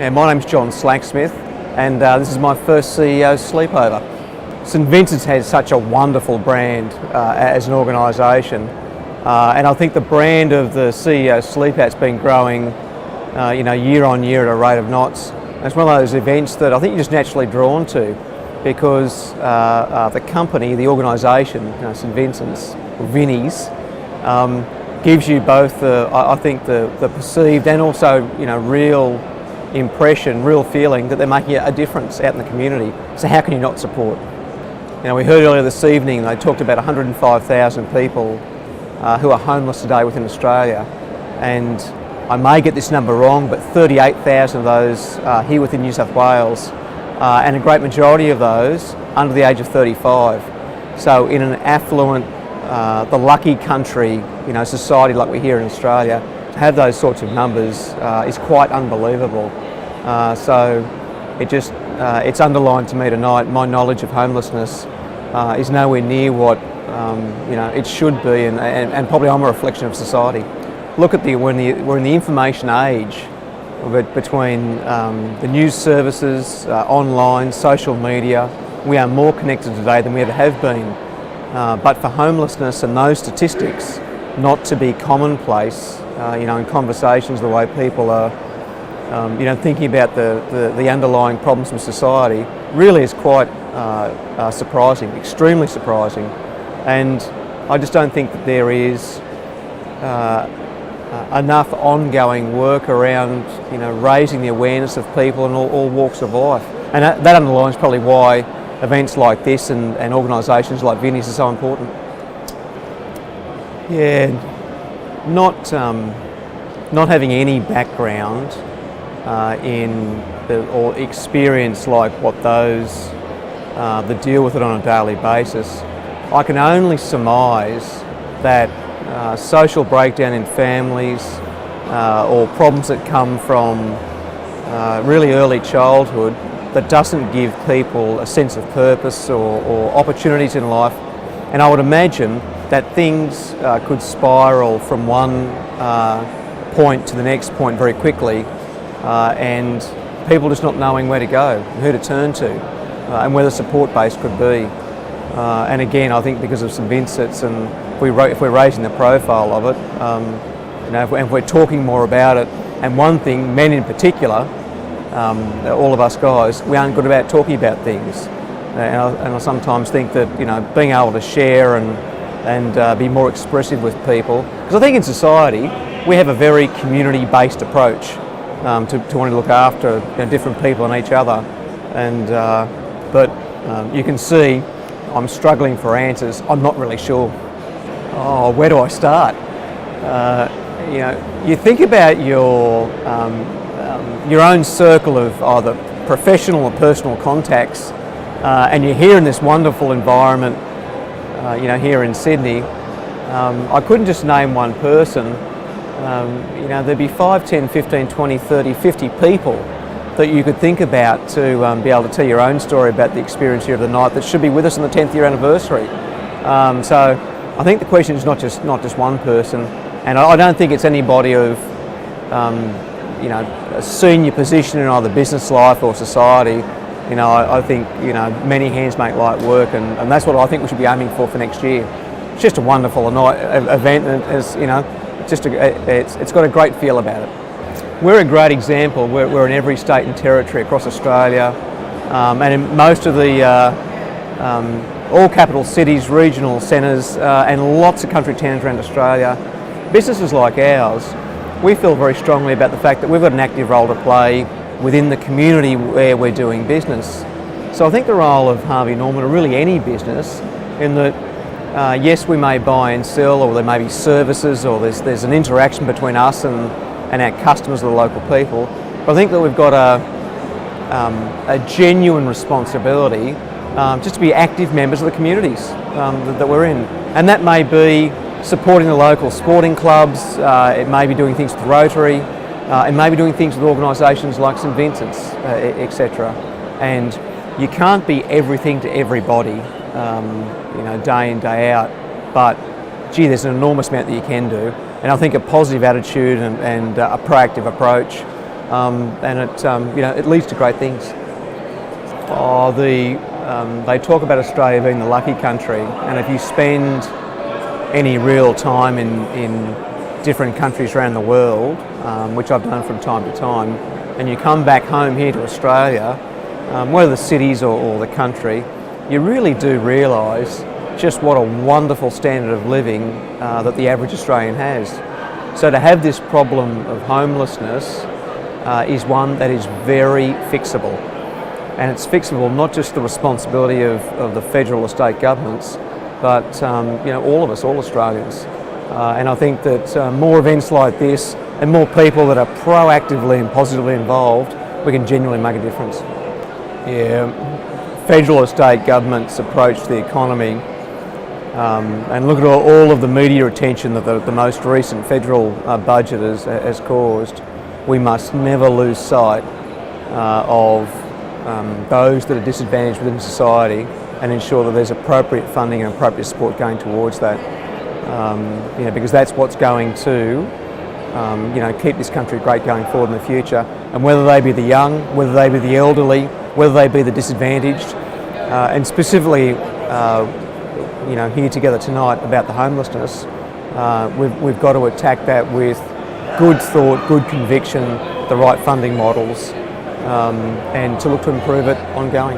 Yeah, my name's John Slacksmith, and this is my first CEO Sleepover. St Vincent's has such a wonderful brand as an organisation, and I think the brand of the CEO Sleepout's been growing, year on year at a rate of knots. And it's one of those events that I think you're just naturally drawn to, because the company, the organisation, St Vincent's, or Vinnies, gives you both the perceived and also real impression, real feeling that they're making a difference out in the community. So how can you not support? We heard earlier this evening they talked about 105,000 people who are homeless today within Australia, and I may get this number wrong, but 38,000 of those are here within New South Wales, and a great majority of those under the age of 35. So in an affluent, the lucky country, society like we're here in Australia, to have those sorts of numbers is quite unbelievable. So it's underlined to me tonight, my knowledge of homelessness is nowhere near what it should be, and probably I'm a reflection of society. Look at we're in the information age, between the news services, online, social media. We are more connected today than we ever have been. But for homelessness and those statistics not to be commonplace, in conversations, the way people are, thinking about the underlying problems of society, really is quite surprising, extremely surprising. And I just don't think that there is enough ongoing work around, raising the awareness of people in all walks of life. And that underlines probably why events like this and organisations like Vinnies are so important. Yeah, not having any background or experience like what those that deal with it on a daily basis, I can only surmise that social breakdown in families or problems that come from really early childhood that doesn't give people a sense of purpose or opportunities in life. And I would imagine that things could spiral from one point to the next point very quickly, and people just not knowing where to go, who to turn to, and where the support base could be. And again, I think because of St Vincent's, and if we're raising the profile of it, if we're talking more about it, and one thing, men in particular, all of us guys, we aren't good about talking about things. And I sometimes think that being able to share and be more expressive with people, because I think in society we have a very community-based approach to wanting to look after different people and each other. And but you can see I'm struggling for answers. I'm not really sure. Oh, where do I start? You think about your own circle of either professional or personal contacts, and you're here in this wonderful environment, here in Sydney. I couldn't just name one person. There'd be 5, 10, 15, 20, 30, 50 people that you could think about to be able to tell your own story about the experience here of the night that should be with us on the 10th year anniversary. So I think the question is not just one person, and I don't think it's anybody of a senior position in either business life or society. I think many hands make light work, and that's what I think we should be aiming for next year. It's just a wonderful event, and it's got a great feel about it. We're a great example. We're in every state and territory across Australia, and in most of the all capital cities, regional centres, and lots of country towns around Australia. Businesses like ours, we feel very strongly about the fact that we've got an active role to play within the community where we're doing business. So I think the role of Harvey Norman, or really any business, in that yes, we may buy and sell, or there may be services, or there's an interaction between us and our customers or the local people. But I think that we've got a genuine responsibility just to be active members of the communities that we're in. And that may be supporting the local sporting clubs, it may be doing things with Rotary, it may be doing things with organisations like St Vincent's, etc. And you can't be everything to everybody, day in, day out, but gee, there's an enormous amount that you can do. And I think a positive attitude and a proactive approach and it leads to great things. They talk about Australia being the lucky country, and if you spend any real time in different countries around the world, which I've done from time to time, and you come back home here to Australia, whether the cities or the country, you really do realise just what a wonderful standard of living that the average Australian has. So to have this problem of homelessness is one that is very fixable. And it's fixable, not just the responsibility of the federal or state governments, but all of us, all Australians. And I think that more events like this and more people that are proactively and positively involved, we can genuinely make a difference. Yeah, federal or state governments approach the economy and look at all of the media attention that the most recent federal budget has caused. We must never lose sight of those that are disadvantaged within society and ensure that there's appropriate funding and appropriate support going towards that. Because that's what's going to keep this country great going forward in the future. And whether they be the young, whether they be the elderly, whether they be the disadvantaged, and specifically here together tonight about the homelessness, we've got to attack that with good thought, good conviction, the right funding models, and to look to improve it ongoing.